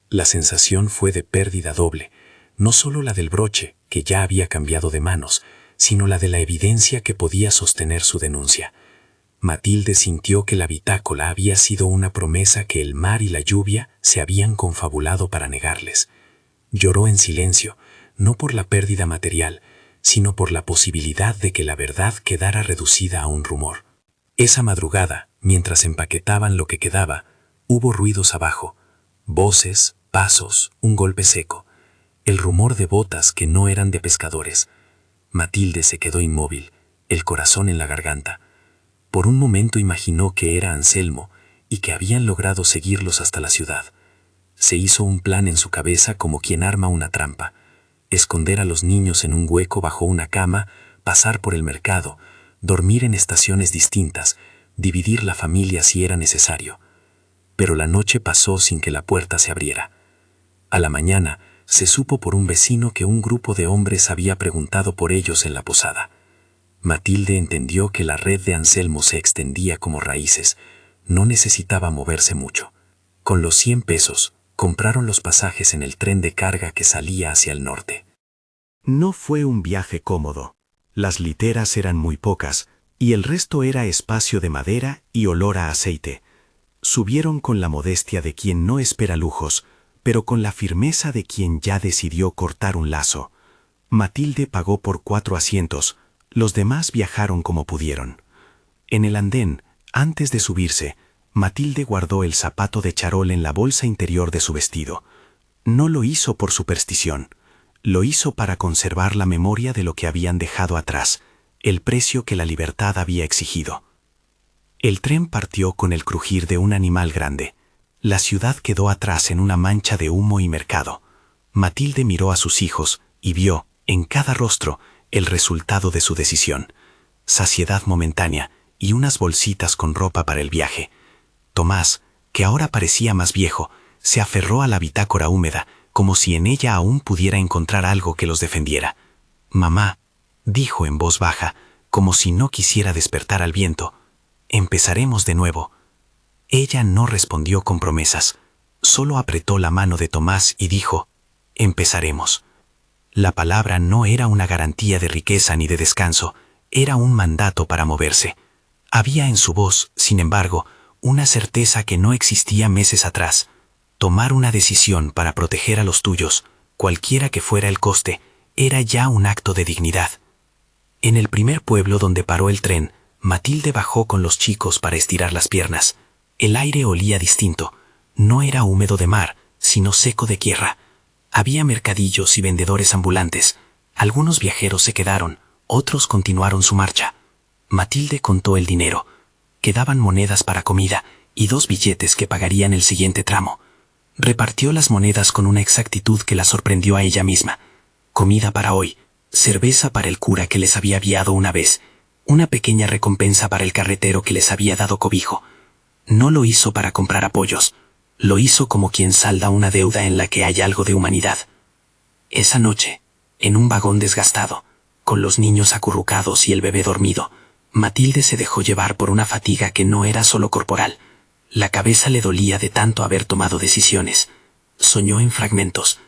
La sensación fue de pérdida doble, no solo la del broche, que ya había cambiado de manos, sino la de la evidencia que podía sostener su denuncia. Matilde sintió que la bitácora había sido una promesa que el mar y la lluvia se habían confabulado para negarles. Lloró en silencio, no por la pérdida material, sino por la posibilidad de que la verdad quedara reducida a un rumor. Esa madrugada, mientras empaquetaban lo que quedaba, hubo ruidos abajo, voces, pasos, un golpe seco, el rumor de botas que no eran de pescadores. Matilde se quedó inmóvil, el corazón en la garganta. Por un momento imaginó que era Anselmo y que habían logrado seguirlos hasta la ciudad. Se hizo un plan en su cabeza como quien arma una trampa: esconder a los niños en un hueco bajo una cama, pasar por el mercado, dormir en estaciones distintas, dividir la familia si era necesario. Pero la noche pasó sin que la puerta se abriera. A la mañana se supo por un vecino que un grupo de hombres había preguntado por ellos en la posada. Matilde entendió que la red de Anselmo se extendía como raíces, no necesitaba moverse mucho. Con los 100 pesos, compraron los pasajes en el tren de carga que salía hacia el norte. No fue un viaje cómodo. Las literas eran muy pocas, y el resto era espacio de madera y olor a aceite. Subieron con la modestia de quien no espera lujos, pero con la firmeza de quien ya decidió cortar un lazo. Matilde pagó por 4 asientos, los demás viajaron como pudieron. En el andén, antes de subirse, Matilde guardó el zapato de charol en la bolsa interior de su vestido. No lo hizo por superstición, lo hizo para conservar la memoria de lo que habían dejado atrás, el precio que la libertad había exigido. El tren partió con el crujir de un animal grande. La ciudad quedó atrás en una mancha de humo y mercado. Matilde miró a sus hijos y vio, en cada rostro, el resultado de su decisión. Saciedad momentánea y unas bolsitas con ropa para el viaje. Tomás, que ahora parecía más viejo, se aferró a la bitácora húmeda, como si en ella aún pudiera encontrar algo que los defendiera. «Mamá», dijo en voz baja, como si no quisiera despertar al viento, «empezaremos de nuevo». Ella no respondió con promesas, solo apretó la mano de Tomás y dijo, «empezaremos». La palabra no era una garantía de riqueza ni de descanso, era un mandato para moverse. Había en su voz, sin embargo, una certeza que no existía meses atrás. Tomar una decisión para proteger a los tuyos, cualquiera que fuera el coste, era ya un acto de dignidad. En el primer pueblo donde paró el tren, Matilde bajó con los chicos para estirar las piernas. El aire olía distinto. No era húmedo de mar, sino seco de tierra. Había mercadillos y vendedores ambulantes. Algunos viajeros se quedaron, otros continuaron su marcha. Matilde contó el dinero. Quedaban monedas para comida y 2 billetes que pagarían el siguiente tramo. Repartió las monedas con una exactitud que la sorprendió a ella misma. Comida para hoy, cerveza para el cura que les había guiado una vez, una pequeña recompensa para el carretero que les había dado cobijo. No lo hizo para comprar apoyos, lo hizo como quien salda una deuda en la que hay algo de humanidad. Esa noche, en un vagón desgastado, con los niños acurrucados y el bebé dormido, Matilde se dejó llevar por una fatiga que no era solo corporal. La cabeza le dolía de tanto haber tomado decisiones. Soñó en fragmentos.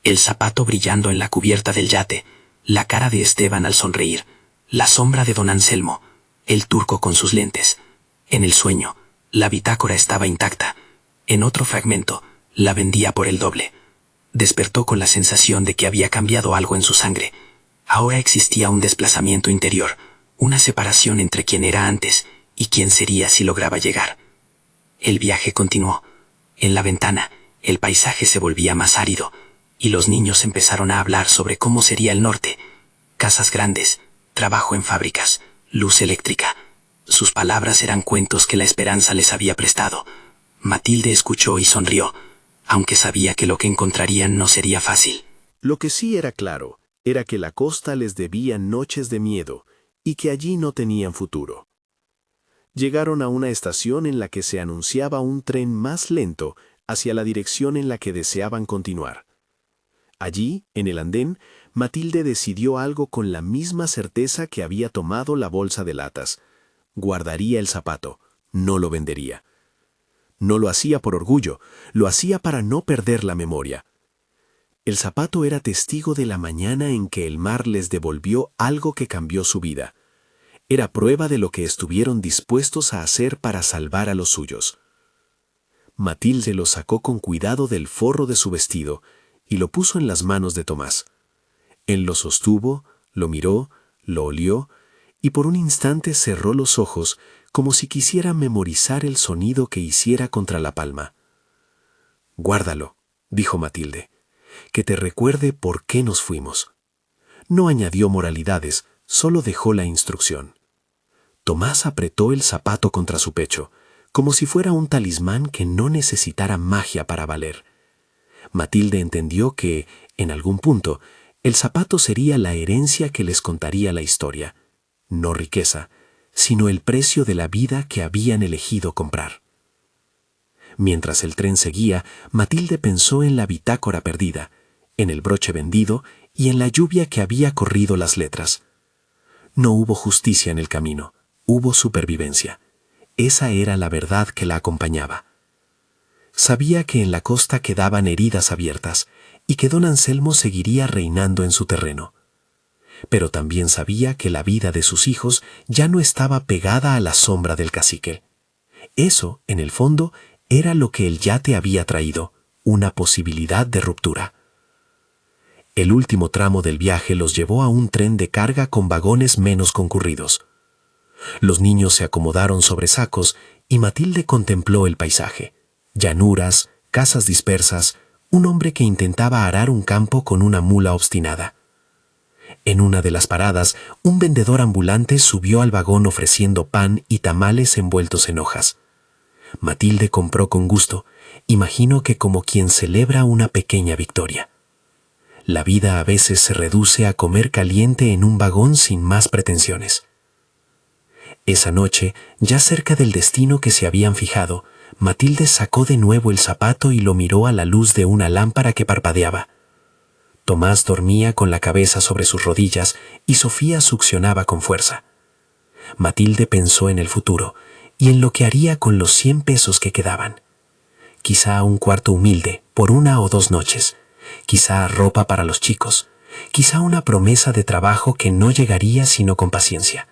El zapato brillando en la cubierta del yate, la cara de Esteban al sonreír, la sombra de don Anselmo, el turco con sus lentes. En el sueño, la bitácora estaba intacta. En otro fragmento, la vendía por el doble. Despertó con la sensación de que había cambiado algo en su sangre. Ahora existía un desplazamiento interior, una separación entre quien era antes y quien sería si lograba llegar. El viaje continuó. En la ventana, el paisaje se volvía más árido, y los niños empezaron a hablar sobre cómo sería el norte. Casas grandes, trabajo en fábricas, luz eléctrica. Sus palabras eran cuentos que la esperanza les había prestado. Matilde escuchó y sonrió, aunque sabía que lo que encontrarían no sería fácil. Lo que sí era claro era que la costa les debía noches de miedo y que allí no tenían futuro. Llegaron a una estación en la que se anunciaba un tren más lento hacia la dirección en la que deseaban continuar. Allí, en el andén, Matilde decidió algo con la misma certeza que había tomado la bolsa de latas. Guardaría el zapato, no lo vendería. No lo hacía por orgullo, lo hacía para no perder la memoria. El zapato era testigo de la mañana en que el mar les devolvió algo que cambió su vida. Era prueba de lo que estuvieron dispuestos a hacer para salvar a los suyos. Matilde lo sacó con cuidado del forro de su vestido y lo puso en las manos de Tomás. Él lo sostuvo, lo miró, lo olió y por un instante cerró los ojos como si quisiera memorizar el sonido que hiciera contra la palma. «Guárdalo», dijo Matilde, «que te recuerde por qué nos fuimos». No añadió moralidades, solo dejó la instrucción. Tomás apretó el zapato contra su pecho, como si fuera un talismán que no necesitara magia para valer. Matilde entendió que, en algún punto, el zapato sería la herencia que les contaría la historia, no riqueza, sino el precio de la vida que habían elegido comprar. Mientras el tren seguía, Matilde pensó en la bitácora perdida, en el broche vendido y en la lluvia que había corrido las letras. No hubo justicia en el camino, hubo supervivencia. Esa era la verdad que la acompañaba. Sabía que en la costa quedaban heridas abiertas y que don Anselmo seguiría reinando en su terreno. Pero también sabía que la vida de sus hijos ya no estaba pegada a la sombra del cacique. Eso, en el fondo, era lo que el yate había traído, una posibilidad de ruptura. El último tramo del viaje los llevó a un tren de carga con vagones menos concurridos. Los niños se acomodaron sobre sacos y Matilde contempló el paisaje. Llanuras, casas dispersas, un hombre que intentaba arar un campo con una mula obstinada. En una de las paradas, un vendedor ambulante subió al vagón ofreciendo pan y tamales envueltos en hojas. Matilde compró con gusto, imagino que como quien celebra una pequeña victoria. La vida a veces se reduce a comer caliente en un vagón sin más pretensiones. Esa noche, ya cerca del destino que se habían fijado, Matilde sacó de nuevo el zapato y lo miró a la luz de una lámpara que parpadeaba. Tomás dormía con la cabeza sobre sus rodillas y Sofía succionaba con fuerza. Matilde pensó en el futuro y en lo que haría con los 100 pesos que quedaban. Quizá un cuarto humilde por 1 o 2 noches, quizá ropa para los chicos, quizá una promesa de trabajo que no llegaría sino con paciencia.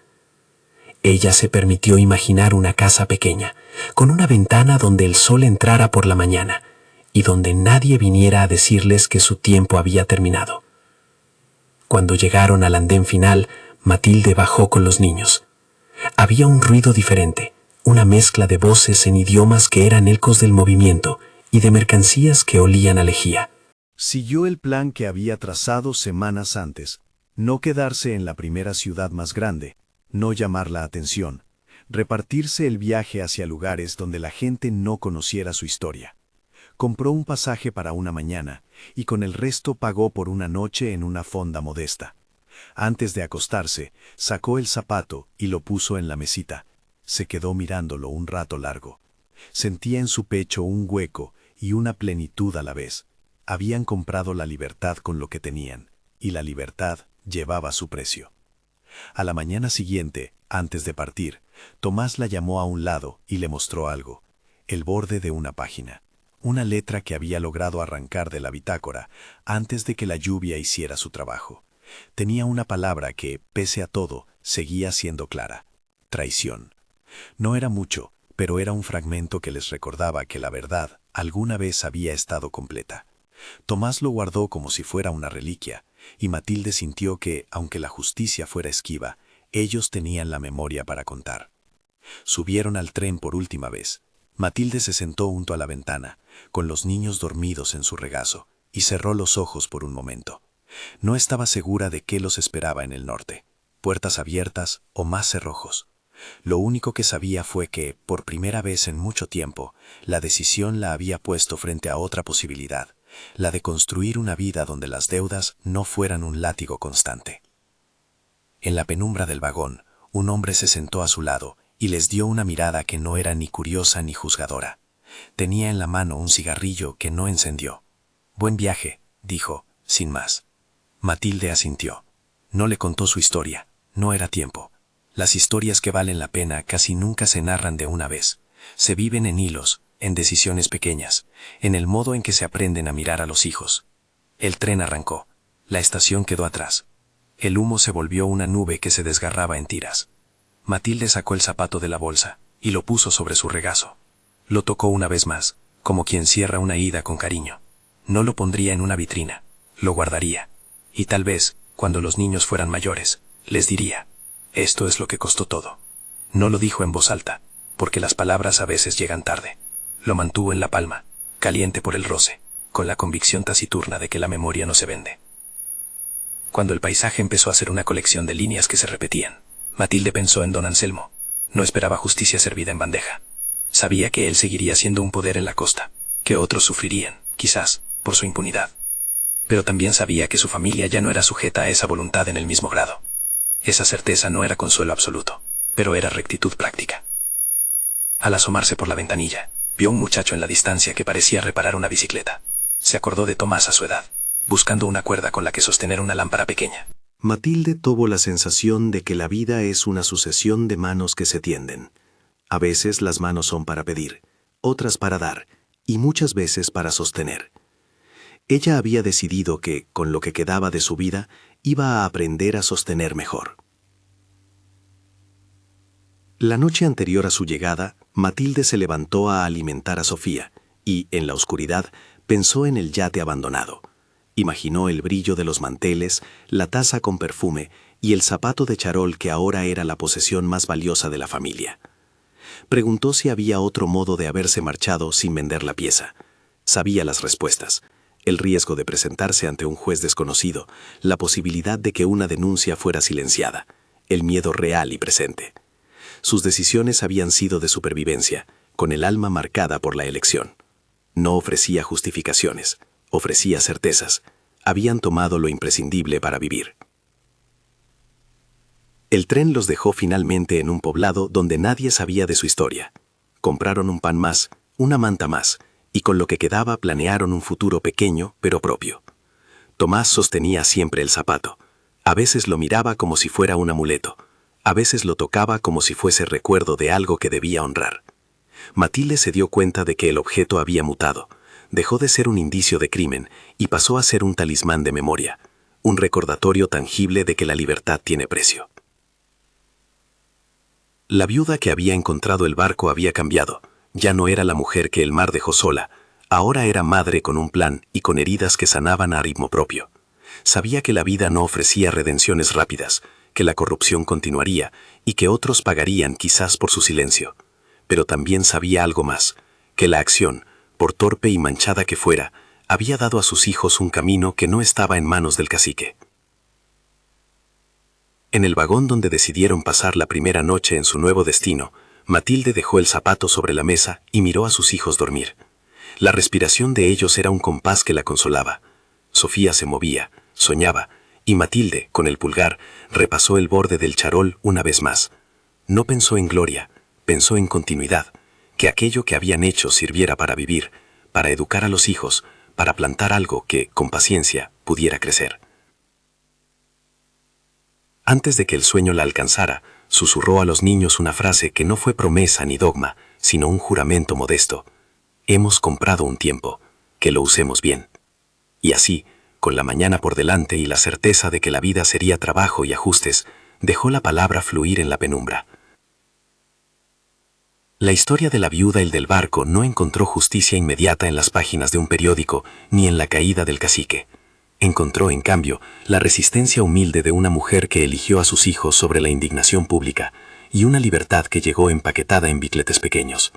Ella se permitió imaginar una casa pequeña, con una ventana donde el sol entrara por la mañana y donde nadie viniera a decirles que su tiempo había terminado. Cuando llegaron al andén final, Matilde bajó con los niños. Había un ruido diferente, una mezcla de voces en idiomas que eran ecos del movimiento y de mercancías que olían a lejía. Siguió el plan que había trazado semanas antes: no quedarse en la primera ciudad más grande, no llamar la atención, repartirse el viaje hacia lugares donde la gente no conociera su historia. Compró un pasaje para una mañana y con el resto pagó por una noche en una fonda modesta. Antes de acostarse, sacó el zapato y lo puso en la mesita. Se quedó mirándolo un rato largo. Sentía en su pecho un hueco y una plenitud a la vez. Habían comprado la libertad con lo que tenían, y la libertad llevaba su precio. A la mañana siguiente, antes de partir, Tomás la llamó a un lado y le mostró algo: el borde de una página, una letra que había logrado arrancar de la bitácora antes de que la lluvia hiciera su trabajo. Tenía una palabra que, pese a todo, seguía siendo clara: traición. No era mucho, pero era un fragmento que les recordaba que la verdad alguna vez había estado completa. Tomás lo guardó como si fuera una reliquia, y Matilde sintió que, aunque la justicia fuera esquiva, ellos tenían la memoria para contar. Subieron al tren por última vez. Matilde se sentó junto a la ventana, con los niños dormidos en su regazo, y cerró los ojos por un momento. No estaba segura de qué los esperaba en el norte: puertas abiertas o más cerrojos. Lo único que sabía fue que, por primera vez en mucho tiempo, la decisión la había puesto frente a otra posibilidad: la de construir una vida donde las deudas no fueran un látigo constante. En la penumbra del vagón, un hombre se sentó a su lado y les dio una mirada que no era ni curiosa ni juzgadora. Tenía en la mano un cigarrillo que no encendió. «Buen viaje», dijo, sin más. Matilde asintió. No le contó su historia, no era tiempo. Las historias que valen la pena casi nunca se narran de una vez. Se viven en hilos, en decisiones pequeñas, en el modo en que se aprenden a mirar a los hijos. El tren arrancó. La estación quedó atrás. El humo se volvió una nube que se desgarraba en tiras. Matilde sacó el zapato de la bolsa y lo puso sobre su regazo. Lo tocó una vez más, como quien cierra una ida con cariño. No lo pondría en una vitrina, lo guardaría. Y tal vez, cuando los niños fueran mayores, les diría: esto es lo que costó todo. No lo dijo en voz alta, porque las palabras a veces llegan tarde. Lo mantuvo en la palma, caliente por el roce, con la convicción taciturna de que la memoria no se vende. Cuando el paisaje empezó a ser una colección de líneas que se repetían, Matilde pensó en don Anselmo. No esperaba justicia servida en bandeja. Sabía que él seguiría siendo un poder en la costa, que otros sufrirían, quizás, por su impunidad. Pero también sabía que su familia ya no era sujeta a esa voluntad en el mismo grado. Esa certeza no era consuelo absoluto, pero era rectitud práctica. Al asomarse por la ventanilla, vio un muchacho en la distancia que parecía reparar una bicicleta. Se acordó de Tomás a su edad, buscando una cuerda con la que sostener una lámpara pequeña. Matilde tuvo la sensación de que la vida es una sucesión de manos que se tienden. A veces las manos son para pedir, otras para dar, y muchas veces para sostener. Ella había decidido que, con lo que quedaba de su vida, iba a aprender a sostener mejor. La noche anterior a su llegada, Matilde se levantó a alimentar a Sofía y, en la oscuridad, pensó en el yate abandonado. Imaginó el brillo de los manteles, la taza con perfume y el zapato de charol que ahora era la posesión más valiosa de la familia. Preguntó si había otro modo de haberse marchado sin vender la pieza. Sabía las respuestas. el riesgo de presentarse ante un juez desconocido, la posibilidad de que una denuncia fuera silenciada, el miedo real y presente. Sus decisiones habían sido de supervivencia, con el alma marcada por la elección. No ofrecía justificaciones, ofrecía certezas. Habían tomado lo imprescindible para vivir. El tren los dejó finalmente en un poblado donde nadie sabía de su historia. Compraron un pan más, una manta más, y con lo que quedaba planearon un futuro pequeño pero propio. Tomás sostenía siempre el zapato. A veces lo miraba como si fuera un amuleto. A veces lo tocaba como si fuese recuerdo de algo que debía honrar. Matilde se dio cuenta de que el objeto había mutado. Dejó de ser un indicio de crimen y pasó a ser un talismán de memoria, un recordatorio tangible de que la libertad tiene precio. La viuda que había encontrado el barco había cambiado. Ya no era la mujer que el mar dejó sola. Ahora era madre con un plan y con heridas que sanaban a ritmo propio. Sabía que la vida no ofrecía redenciones rápidas, que la corrupción continuaría y que otros pagarían quizás por su silencio. Pero también sabía algo más, que la acción, por torpe y manchada que fuera, había dado a sus hijos un camino que no estaba en manos del cacique. En el vagón donde decidieron pasar la primera noche en su nuevo destino, Matilde dejó el zapato sobre la mesa y miró a sus hijos dormir. La respiración de ellos era un compás que la consolaba. Sofía se movía, soñaba, y Matilde, con el pulgar, repasó el borde del charol una vez más. No pensó en gloria, pensó en continuidad, que aquello que habían hecho sirviera para vivir, para educar a los hijos, para plantar algo que, con paciencia, pudiera crecer. Antes de que el sueño la alcanzara, susurró a los niños una frase que no fue promesa ni dogma, sino un juramento modesto. Hemos comprado un tiempo, que lo usemos bien. Y así, con la mañana por delante y la certeza de que la vida sería trabajo y ajustes, dejó la palabra fluir en la penumbra. La historia de la viuda y el del barco no encontró justicia inmediata en las páginas de un periódico ni en la caída del cacique. Encontró, en cambio, la resistencia humilde de una mujer que eligió a sus hijos sobre la indignación pública y una libertad que llegó empaquetada en bicletes pequeños.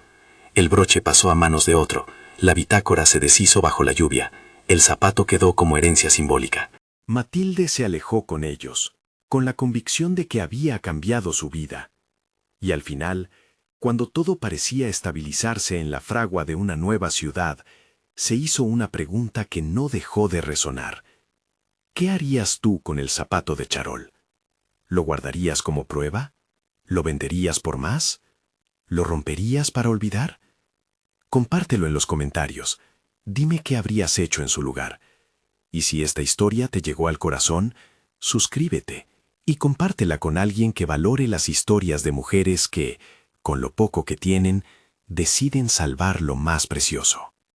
El broche pasó a manos de otro, la bitácora se deshizo bajo la lluvia, el zapato quedó como herencia simbólica. Matilde se alejó con ellos, con la convicción de que había cambiado su vida. Y al final, cuando todo parecía estabilizarse en la fragua de una nueva ciudad, se hizo una pregunta que no dejó de resonar. ¿Qué harías tú con el zapato de charol? ¿Lo guardarías como prueba? ¿Lo venderías por más? ¿Lo romperías para olvidar? Compártelo en los comentarios. Dime qué habrías hecho en su lugar. Y si esta historia te llegó al corazón, suscríbete y compártela con alguien que valore las historias de mujeres que, con lo poco que tienen, deciden salvar lo más precioso.